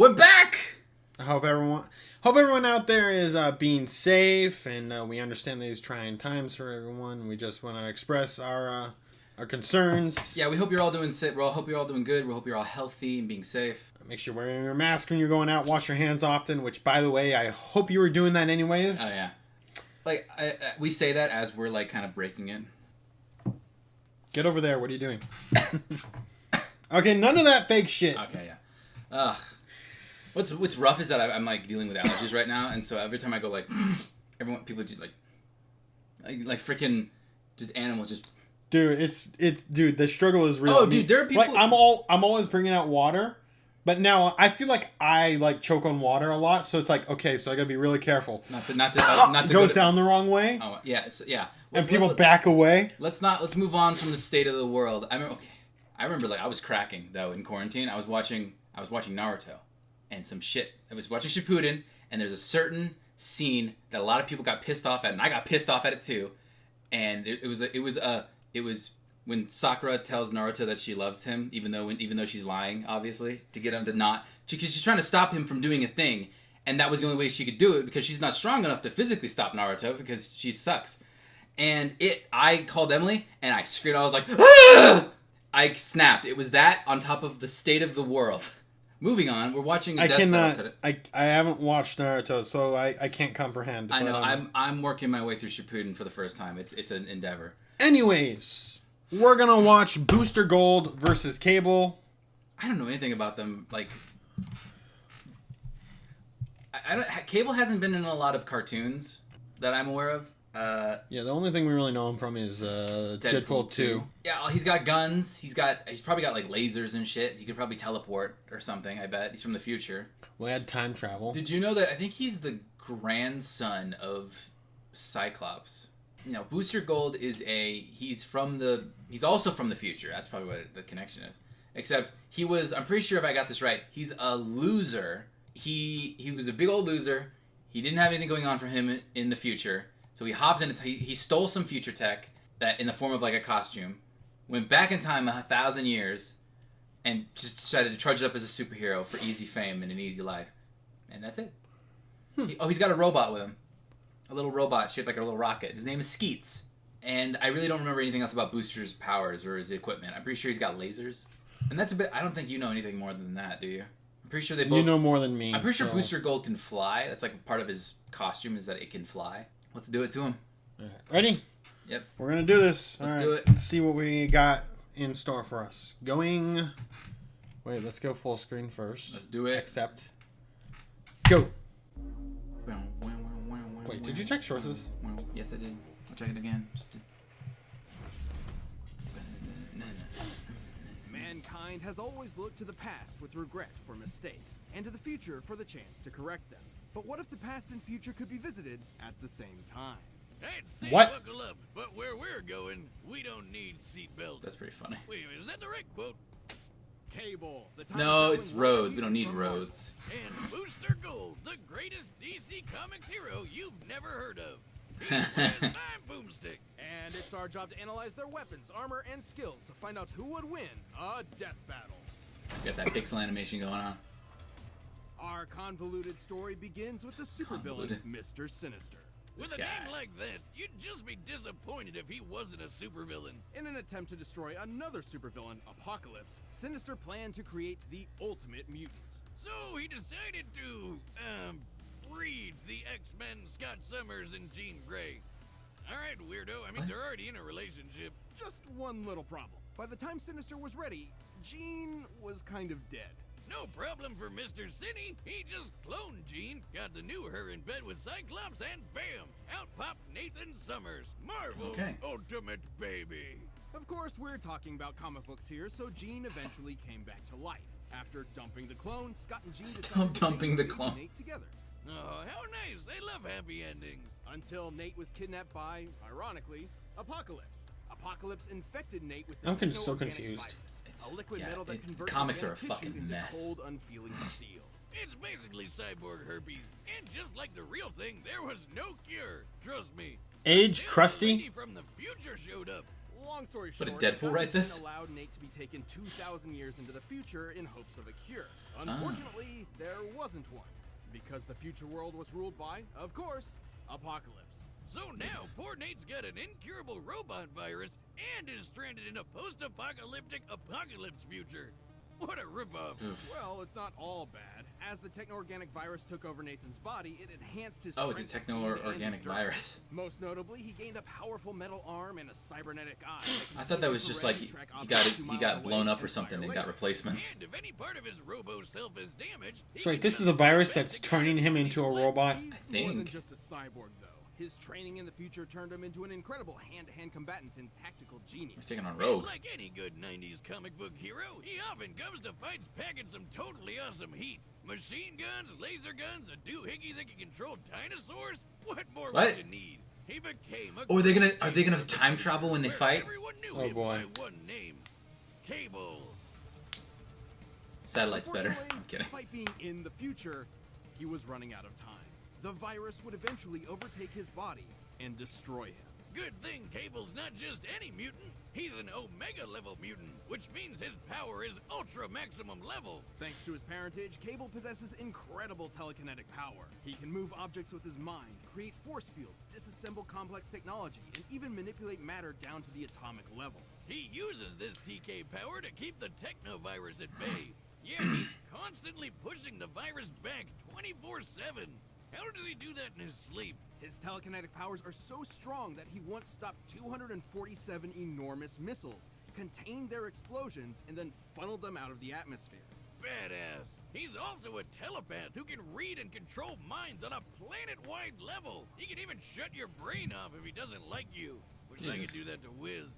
We're back! I hope everyone out there is being safe, and we understand these trying times for everyone. We just want to express our concerns. Yeah, we hope you're all doing hope you're all doing good. We hope you're all healthy and being safe. Make sure you're wearing your mask when you're going out. Wash your hands often, which, by the way, I hope you were doing that anyways. Oh, yeah. Like, we say that as we're, like, kind of breaking it. Get over there. What are you doing? Okay, none of that fake shit. Okay, yeah. What's rough is that I'm like dealing with allergies right now, and so every time I go like, people just like freaking, just animals just. Dude, dude, the struggle is real. Oh, dude, there are people. Like, I'm always bringing out water, but now I feel like I like choke on water a lot, so it's like, okay, so I gotta be really careful. Not to it goes down the wrong way. Oh yeah, yeah. And people back away. Let's move on from the state of the world. I remember like I was cracking though in quarantine. I was watching Naruto. And some shit. I was watching Shippuden, and there's a certain scene that a lot of people got pissed off at, and I got pissed off at it too. And it was when Sakura tells Naruto that she loves him, even though she's lying, obviously, to get him to not, because she's trying to stop him from doing a thing, and that was the only way she could do it because she's not strong enough to physically stop Naruto because she sucks. And I called Emily, and I screamed. I was like, ah! I snapped. It was that on top of the state of the world. Moving on, we're watching a death battle today. I haven't watched Naruto, so I can't comprehend. I know, I'm working my way through Shippuden for the first time. It's an endeavor. Anyways, we're gonna watch Booster Gold versus Cable. I don't know anything about them. Like, Cable hasn't been in a lot of cartoons that I'm aware of. Yeah, the only thing we really know him from is Deadpool 2. Yeah, he's got guns. He's probably got like lasers and shit. He could probably teleport or something. I bet he's from the future. Well, he had time travel. Did you know that? I think he's the grandson of Cyclops. You know, Booster Gold is he's also from the future. That's probably what the connection is. Except I'm pretty sure if I got this right, he's a loser. He was a big old loser. He didn't have anything going on for him in the future. So he hopped into he stole some future tech that in the form of like a costume, went back in time 1,000 years, and just decided to trudge up as a superhero for easy fame and an easy life, and that's it. He's got a robot with him, a little robot shaped like a little rocket. His name is Skeets, and I really don't remember anything else about Booster's powers or his equipment. I'm pretty sure he's got lasers, and that's a bit. I don't think you know anything more than that, do you? I'm pretty sure they both. You know more than me. I'm pretty sure Booster Gold can fly. That's like part of his costume is that it can fly. Let's do it to him. Right. Ready? Yep. We're going to do this. Let's do it. Let's see what we got in store for us. Wait, let's go full screen first. Let's do it. Accept. Go. Wait, did you check sources? Yes, I did. I'll check it again. Mankind has always looked to the past with regret for mistakes, and to the future for the chance to correct them. But what if the past and future could be visited at the same time? I'd say What? buckle up, but where we're going, we don't need seatbelts. That's pretty funny. Wait a minute, is that the right quote? Cable. No, it's roads. We don't need roads. And Booster Gold, the greatest DC Comics hero you've never heard of. He's with my boomstick. And it's our job to analyze their weapons, armor, and skills to find out who would win a death battle. Got that pixel animation going on. Our convoluted story begins with the supervillain, Mr. Sinister. With This a guy. name like that, you'd just be disappointed if he wasn't a supervillain. In an attempt to destroy another supervillain, Apocalypse, Sinister planned to create the ultimate mutant. So he decided to, breed the X-Men Scott Summers and Jean Grey. Alright, weirdo, I mean, they're already in a relationship. Just one little problem. By the time Sinister was ready, Jean was kind of dead. No problem for Mr. Cine. He just cloned Jean, got the new her in bed with Cyclops, and bam! Out popped Nathan Summers, Marvel's ultimate baby. Of course, we're talking about comic books here, so Jean eventually came back to life. After dumping the clone, Scott and Jean decided Dumping the to clone. Nate together. Oh, how nice. I love happy endings. Until Nate was kidnapped by, ironically, Apocalypse. Apocalypse infected Nate with I'm the so techno-organic confused. virus, a liquid metal that converts comics organic are a tissue fucking into mess. cold, unfeeling steel. It's basically cyborg herpes. And just like the real thing, there was no cure. Trust me. Age Then a crusty? lady from the future showed up. Long story But short, did Deadpool write this? allowed NiTe to be taken 2,000 years into the future in hopes of a cure. Unfortunately, there wasn't one, because the future world was ruled by, of course, Apocalypse. So now, poor Nate's got an incurable robot virus and is stranded in a post-apocalyptic apocalypse future. What a ripoff. Well, it's not all bad. As the techno-organic virus took over Nathan's body, it enhanced his Oh, it's a strength, speed, techno-organic and virus. Most notably, he gained a powerful metal arm and a cybernetic eye. I thought that was just like he got blown up or something and got replacements. And if any part of his robo-self is damaged... So wait, this is a virus that's turning him into a robot? He's think. more than just a cyborg, though. His training in the future turned him into an incredible hand-to-hand combatant and tactical genius. He's taking on Rogue. Like any good 90s comic book hero, he often comes to fights packing some totally awesome heat. Machine guns, laser guns, a doohickey that can control dinosaurs? What more would you need? He became a... Oh, are they gonna time travel when they fight? Everyone knew Oh him boy. by one name. Cable. Satellite's better. I'm kidding. Despite being in the future, he was running out of time. The virus would eventually overtake his body and destroy him. Good thing Cable's not just any mutant. He's an Omega level mutant, which means his power is ultra maximum level. Thanks to his parentage, Cable possesses incredible telekinetic power. He can move objects with his mind, create force fields, disassemble complex technology, and even manipulate matter down to the atomic level. He uses this TK power to keep the technovirus at bay. Yeah, he's constantly pushing the virus back 24/7. How does he do that in his sleep? His telekinetic powers are so strong that he once stopped 247 enormous missiles, contained their explosions, and then funneled them out of the atmosphere. Badass. He's also a telepath who can read and control minds on a planet-wide level. He can even shut your brain off if he doesn't like you. Wish I could do that to Wiz.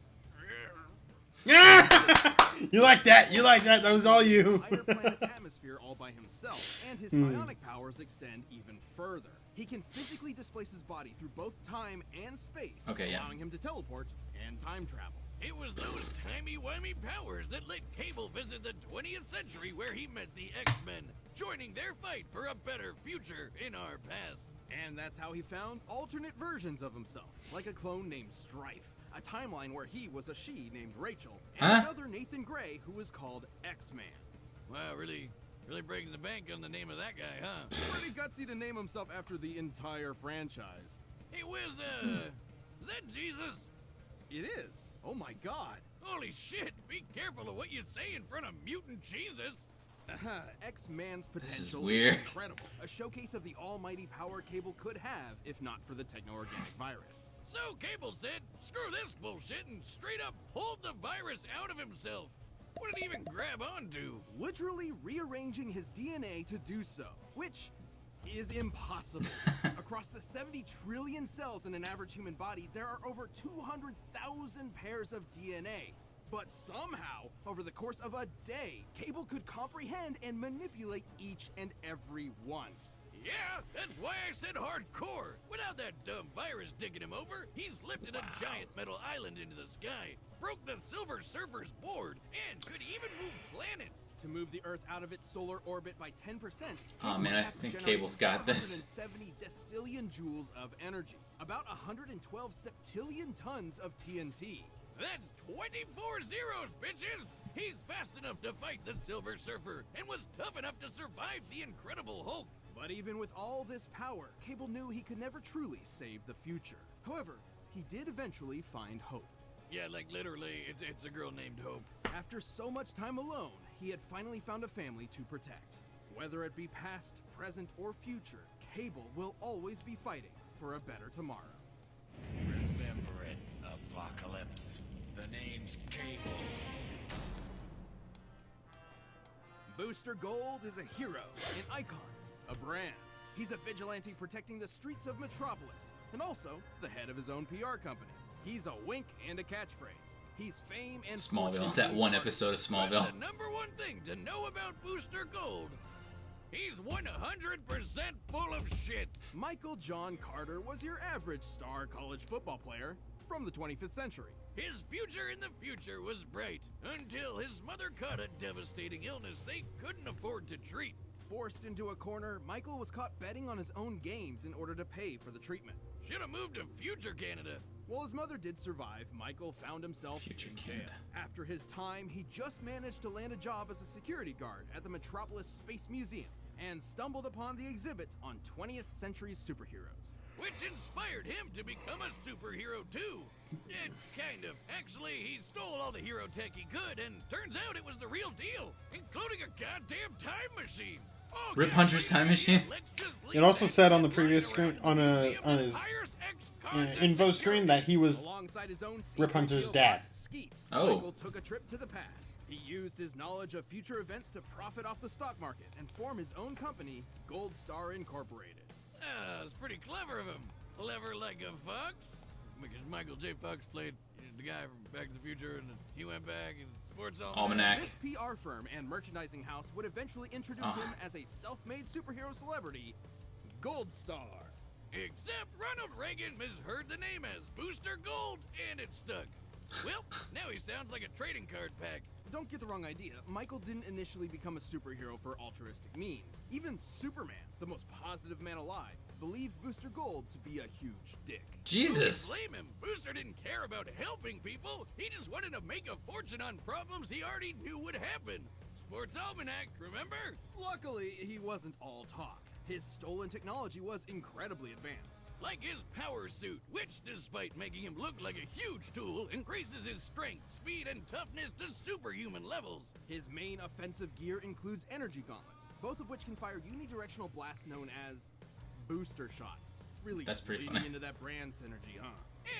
You like that? You like that? That was all you. Entire planet's atmosphere all by himself, and his psionic powers extend even further. He can physically displace his body through both time and space, allowing him to teleport and time travel. It was those timey-wimey powers that let Cable visit the 20th century where he met the X-Men, joining their fight for a better future in our past. And that's how he found alternate versions of himself, like a clone named Strife, a timeline where he was a she named Rachel, and another Nathan Gray who was called X-Man. Wow, really breaking the bank on the name of that guy, huh? Pretty gutsy to name himself after the entire franchise. Hey, Wiz, is that Jesus? It is. Oh my god. Holy shit, be careful of what you say in front of mutant Jesus. X-Man's potential is weird. incredible. A showcase of the almighty power Cable could have if not for the techno-organic virus. So Cable said, screw this bullshit and straight up pulled the virus out of himself. What did he even grab onto? Literally rearranging his DNA to do so, which is impossible. Across the 70 trillion cells in an average human body, there are over 200,000 pairs of DNA. But somehow, over the course of a day, Cable could comprehend and manipulate each and every one. Yeah, that's why I said hardcore. Without that dumb virus digging him over, he's lifted a giant metal island into the sky, broke the Silver Surfer's board, and could even move planets. To move the Earth out of its solar orbit by 10%, Oh man, I think Cable's got this. 170 decillion joules of energy, about 112 septillion tons of TNT. That's 24 zeros, bitches! He's fast enough to fight the Silver Surfer, and was tough enough to survive the Incredible Hulk. But even with all this power, Cable knew he could never truly save the future. However, he did eventually find hope. Yeah, like literally, it's a girl named Hope. After so much time alone, he had finally found a family to protect. Whether it be past, present, or future, Cable will always be fighting for a better tomorrow. Remember it, Apocalypse. The name's Cable. Booster Gold is a hero, an icon, a brand. He's a vigilante protecting the streets of Metropolis, and also the head of his own PR company. He's a wink and a catchphrase. He's fame and Smallville, fortune that one incarnate. episode of But Smallville. the number one thing to know about Booster Gold, he's 100% full of shit. Michael John Carter was your average star college football player from the 25th century. His future in the future was bright, until his mother caught a devastating illness they couldn't afford to treat. Forced into a corner, Michael was caught betting on his own games in order to pay for the treatment. Should've moved to future Canada. While his mother did survive, Michael found himself Future in Canada. jail. After his time, he just managed to land a job as a security guard at the Metropolis Space Museum and stumbled upon the exhibit on 20th century superheroes. Which inspired him to become a superhero too. Kind of. Actually, he stole all the hero tech he could, and turns out it was the real deal, including a goddamn time machine. Oh, Rip Hunter's time machine? It also said on the previous screen, on his info screen, that he was Alongside his own Rip Hunter's dad. Skeet, Oh. Michael took a trip to the past. He used his knowledge of future events to profit off the stock market and form his own company, Gold Star Incorporated. It's pretty clever of him. Clever like a fox. Because Michael J. Fox played the guy from Back to the Future, and he went back and Sports Almanac. This PR firm and merchandising house would eventually introduce him as a self-made superhero celebrity, Gold Star. Except Ronald Reagan misheard the name as Booster Gold, and it stuck. Well, now he sounds like a trading card pack. Don't get the wrong idea. Michael didn't initially become a superhero for altruistic means. Even Superman, the most positive man alive, believed Booster Gold to be a huge dick. Jesus. Who can blame him? Booster didn't care about helping people. He just wanted to make a fortune on problems he already knew would happen. Sports Almanac, remember? Luckily, he wasn't all talk. His stolen technology was incredibly advanced. Like his power suit, which, despite making him look like a huge tool, increases his strength, speed, and toughness to superhuman levels. His main offensive gear includes energy gauntlets, both of which can fire unidirectional blasts known as booster shots. Really That's pretty leading funny. into that brand synergy, huh?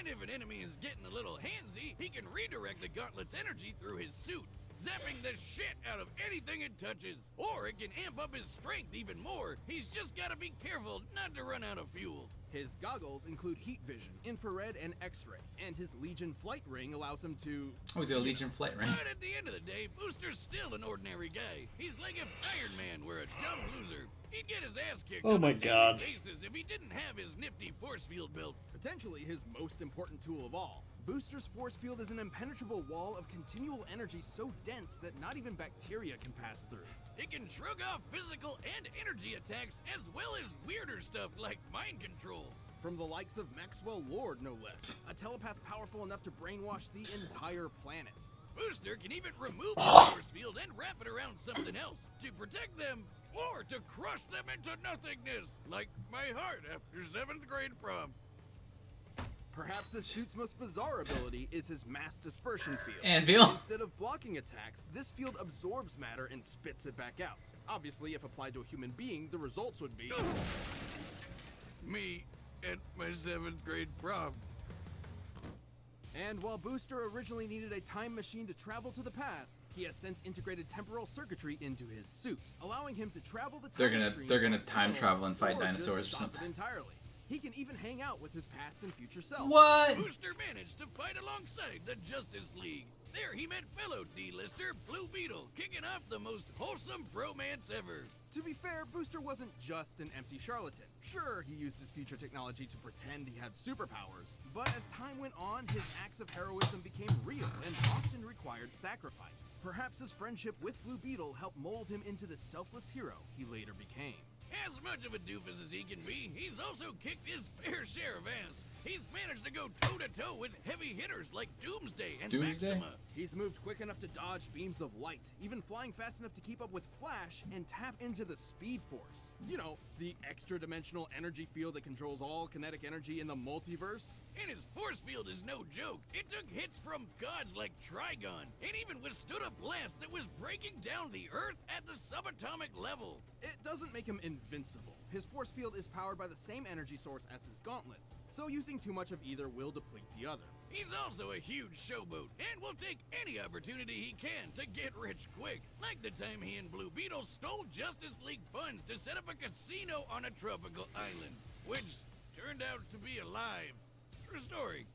And if an enemy is getting a little handsy, he can redirect the gauntlet's energy through his suit, zapping the shit out of anything it touches. Or it can amp up his strength even more. He's just gotta be careful not to run out of fuel. His goggles include heat vision, infrared, and X-ray, and his Legion flight ring allows him to... Oh, he's got a Legion flight ring. But at the end of the day, Booster's still an ordinary guy. He's like if Iron Man were a dumb loser. He'd get his ass kicked Oh on my a daily God. basis if he didn't have his nifty force field built. Potentially his most important tool of all. Booster's force field is an impenetrable wall of continual energy so dense that not even bacteria can pass through. It can shrug off physical and energy attacks as well as weirder stuff like mind control. From the likes of Maxwell Lord, no less. A telepath powerful enough to brainwash the entire planet. Booster can even remove the force field and wrap it around something else to protect them or to crush them into nothingness, like my heart after 7th grade prom. Perhaps this suit's most bizarre ability is his mass dispersion field. Anvil. Instead of blocking attacks, this field absorbs matter and spits it back out. Obviously, if applied to a human being, the results would be... Me at my 7th grade prom. And while Booster originally needed a time machine to travel to the past, he has since integrated temporal circuitry into his suit, allowing him to travel the time stream They're gonna at time will, travel and fight or just dinosaurs or stop something. it entirely. He can even hang out with his past and future self. What? Booster managed to fight alongside the Justice League. There he met fellow D-lister Blue Beetle, kicking off the most wholesome bromance ever. To be fair, Booster wasn't just an empty charlatan. Sure, he used his future technology to pretend he had superpowers, but as time went on, his acts of heroism became real and often required sacrifice. Perhaps his friendship with Blue Beetle helped mold him into the selfless hero he later became. As much of a doofus as he can be, he's also kicked his fair share of ass. He's managed to go toe-to-toe with heavy hitters like Doomsday and Doomsday? Maxima. He's moved quick enough to dodge beams of light, even flying fast enough to keep up with Flash and tap into the Speed Force. You know, the extra-dimensional energy field that controls all kinetic energy in the multiverse. And his force field is no joke. It took hits from gods like Trigon, and even withstood a blast that was breaking down the Earth at the subatomic level. It doesn't make him invincible. His force field is powered by the same energy source as his gauntlets, so using too much of either will deplete the other. He's also a huge showboat, and will take any opportunity he can to get rich quick. Like the time he and Blue Beetle stole Justice League funds to set up a casino on a tropical island, which turned out to be a lie. True story.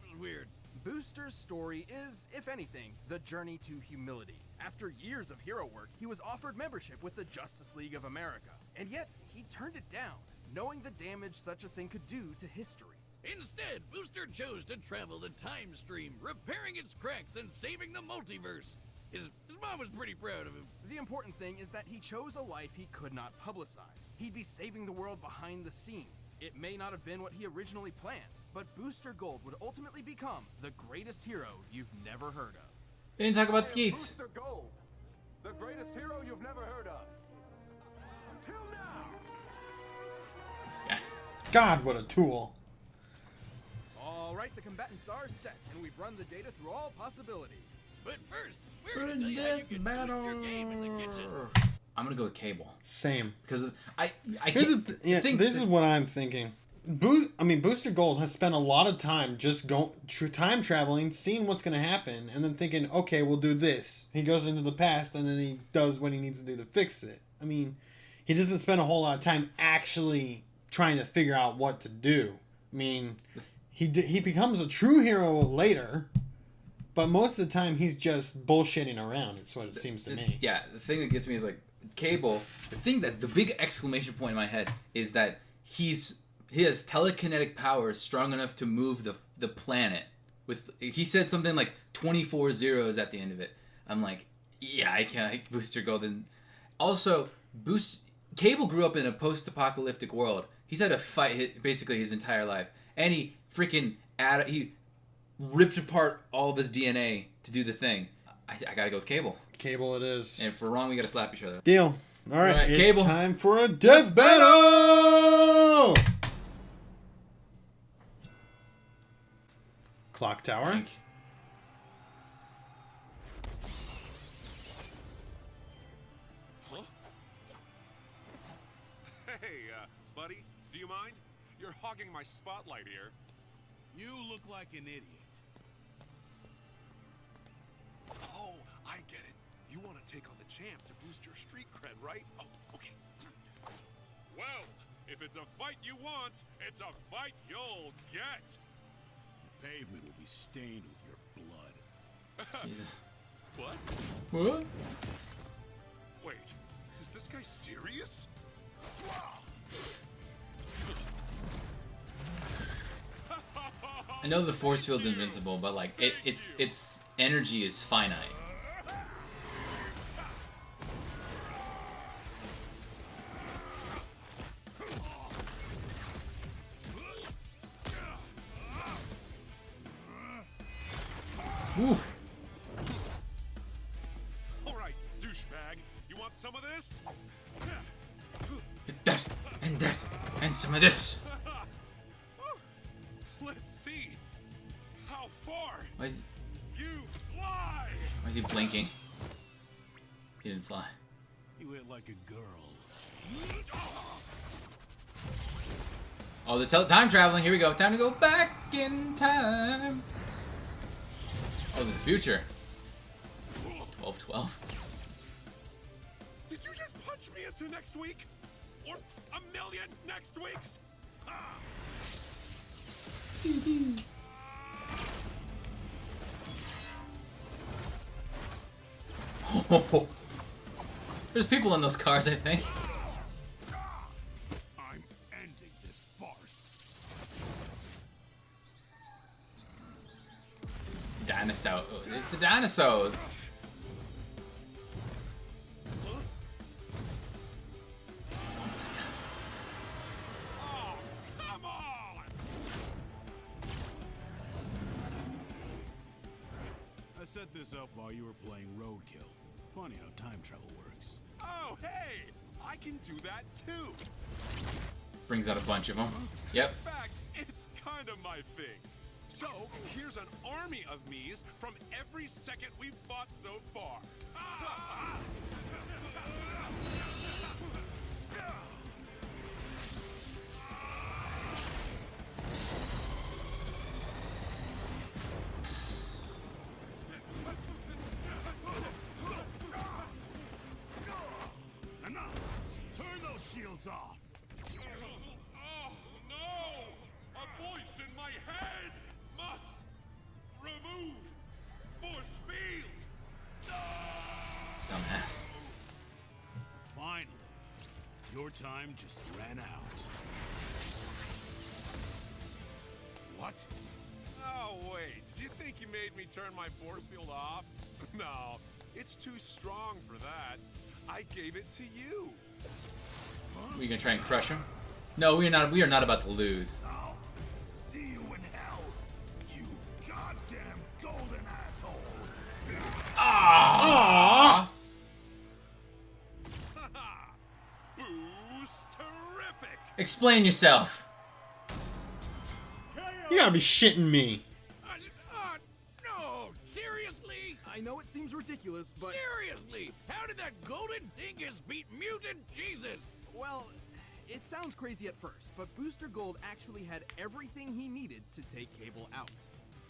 It was weird. Booster's story is, if anything, the journey to humility. After years of hero work, he was offered membership with the Justice League of America, and yet he turned it down, knowing the damage such a thing could do to history. Instead, Booster chose to travel the time stream, repairing its cracks and saving the multiverse. His mom was pretty proud of him. The important thing is that he chose a life he could not publicize. He'd be saving the world behind the scenes. It may not have been what he originally planned, but Booster Gold would ultimately become the greatest hero you've never heard of. They didn't talk about Skeets. Booster Gold, the greatest hero you've never heard of. Until now. This guy. God, what a tool. All right, the combatants are set, and we've run the data through all possibilities. But first, we're gonna tell you how you can boost your game in the kitchen. I'm gonna go with Cable Same. because I Here's can't think this is what I'm thinking. Booster Gold has spent a lot of time just time traveling, seeing what's going to happen, and then thinking, okay, we'll do this. He goes into the past, and then he does what he needs to do to fix it. I mean, he doesn't spend a whole lot of time actually trying to figure out what to do. I mean, he becomes a true hero later, but most of the time he's just bullshitting around. It's what it seems to me. Yeah, the thing that gets me is like Cable. The big exclamation point in my head is that he has telekinetic powers strong enough to move the planet. He said something like 24 zeros at the end of it. I'm like, yeah, I can't. Booster Gold. And also, Cable grew up in a post-apocalyptic world. He's had to fight basically his entire life, and he ripped apart all of his DNA to do the thing. I gotta go with Cable. Cable it is. And if we're wrong, we gotta slap each other. Deal. All right, it's Cable. time for a death battle! Clock tower. Like, Huh? Hey, buddy, do you mind? You're hogging my spotlight here. You look like an idiot. Oh, I get it. You want to take on the champ to boost your street cred, right? Oh, okay. Well, if it's a fight you want, it's a fight you'll get. The pavement will be stained with your blood. Jesus. What? What? Wait, is this guy serious? I know the force field's invincible, but like its energy is finite. Ooh. All right, douchebag. You want some of this? That and some of this. Let's see. How far Why is you fly? he blinking? He didn't fly. You hit like a girl. Oh, the time traveling. Here we go. Time to go back in time. Oh, the future. 12-12. Did you just punch me into next week? Or a million next weeks? Oh, there's people in those cars, I think. I'm ending this farce. Dinosaur. It's the dinosaurs. Oh, come on! I set this up while you were playing Roadkill. Funny how time travel works. Oh, hey! I can do that too! Brings out a bunch of them. Yep. In fact, it's kind of my thing. So, here's an army of me's from every second we've fought so far. Enough! Turn those shields off! Oh, no! A voice in my head must remove force field! Dumbass. Finally, your time just ran out. What? Oh, wait. Did you think you made me turn my force field off? No. It's too strong for that. I gave it to you. We gonna try and crush him? No, we are not. We are not about to lose. I'll see you in hell, you goddamn golden asshole. Ah! Boost terrific. Explain yourself. You gotta be shitting me. No, seriously? I know it seems ridiculous, but Seriously? How did that golden dingus beat mutant Jesus? well, it sounds crazy at first, but Booster Gold actually had everything he needed to take Cable out.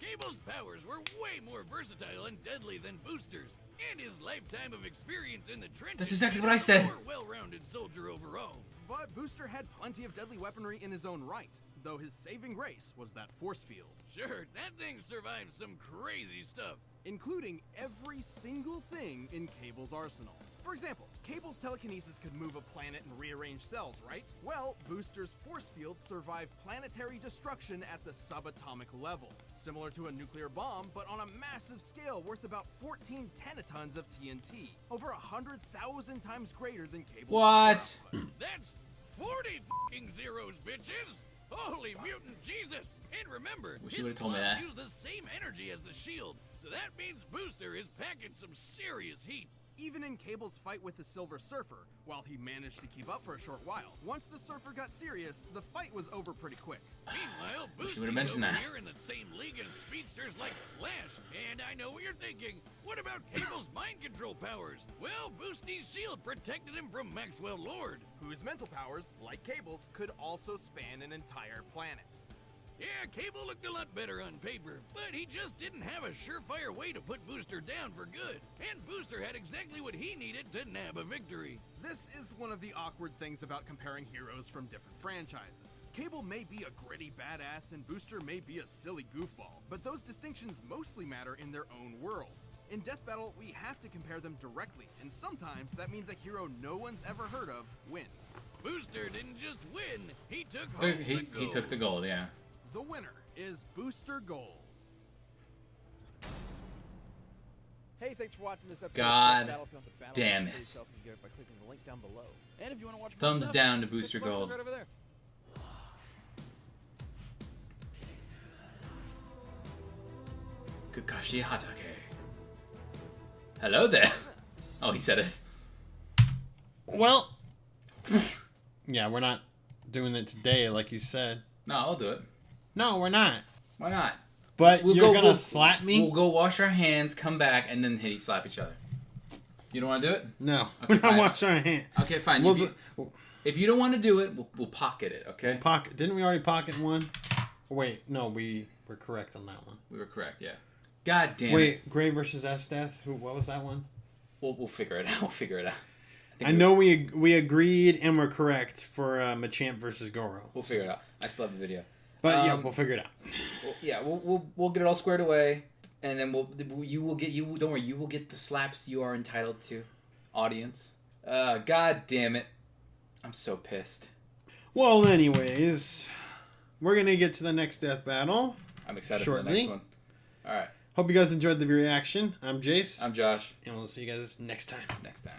Cable's powers were way more versatile and deadly than Booster's, and his lifetime of experience in the trenches. That's exactly what made I him a said. more well-rounded soldier overall. But Booster had plenty of deadly weaponry in his own right, though his saving grace was that force field, Sure, that thing survived some crazy stuff. including every single thing in Cable's arsenal. For example, Cable's telekinesis could move a planet and rearrange cells, right? Well, Booster's force field survived planetary destruction at the subatomic level, similar to a nuclear bomb, but on a massive scale worth about 14 tenatons of TNT, over 100,000 times greater than Cable's What? power output. That's 40 fucking zeros, bitches! Holy mutant Jesus! And remember, Wish his you would've told me gloves that. use the same energy as the shield, so that means Booster is packing some serious heat. Even in Cable's fight with the Silver Surfer, while he managed to keep up for a short while, once the Surfer got serious, the fight was over pretty quick. Meanwhile, Wish you Booster's would've mentioned over that. here in the same league as speedsters like Flash. And I know what you're thinking. What about Cable's mind control powers? Well, Boosty's shield protected him from Maxwell Lord. Whose mental powers, like Cable's, could also span an entire planet. Yeah, Cable looked a lot better on paper, but he just didn't have a surefire way to put Booster down for good. And Booster had exactly what he needed to nab a victory. This is one of the awkward things about comparing heroes from different franchises. Cable may be a gritty badass and Booster may be a silly goofball, but those distinctions mostly matter in their own worlds. In Death Battle, we have to compare them directly, and sometimes that means a hero no one's ever heard of wins. Booster didn't just win, he took home the He gold. took the gold, yeah. The winner is Booster Gold. Hey, thanks for watching this episode God of Battlefield. The Battle damn for it. yourself, you can get it by clicking the link down below. And if you want to watch more Thumbs stuff, down to click Booster the buttons Gold. right over there. Kakashi Hatake. Hello there. Oh, he said it. Well, yeah, we're not doing it today, like you said. No, I'll do it. No, we're not. Why not? But you're gonna slap me? We'll go wash our hands, come back, and then slap each other. You don't want to do it? No, Okay, we're not fine. washing our hands. Okay, fine. We'll If you don't want to do it, we'll pocket it, okay? pocket. Didn't we already pocket one? Wait, no, we were correct on that one. We were correct, yeah. God damn it. Wait, Gray versus Esteth. What was that one? We'll figure it out. We'll figure it out. I know we agreed and we're correct for Machamp versus Goro. We'll figure it out. I still have the video. But yeah, we'll figure it out. We'll get it all squared away, and then you will get the slaps you are entitled to, audience. God damn it, I'm so pissed. Well, anyways, we're gonna get to the next death battle. I'm excited for shortly. the next one. All right, Hope you guys enjoyed the reaction. I'm Jace. I'm Josh. And we'll see you guys next time. Next time.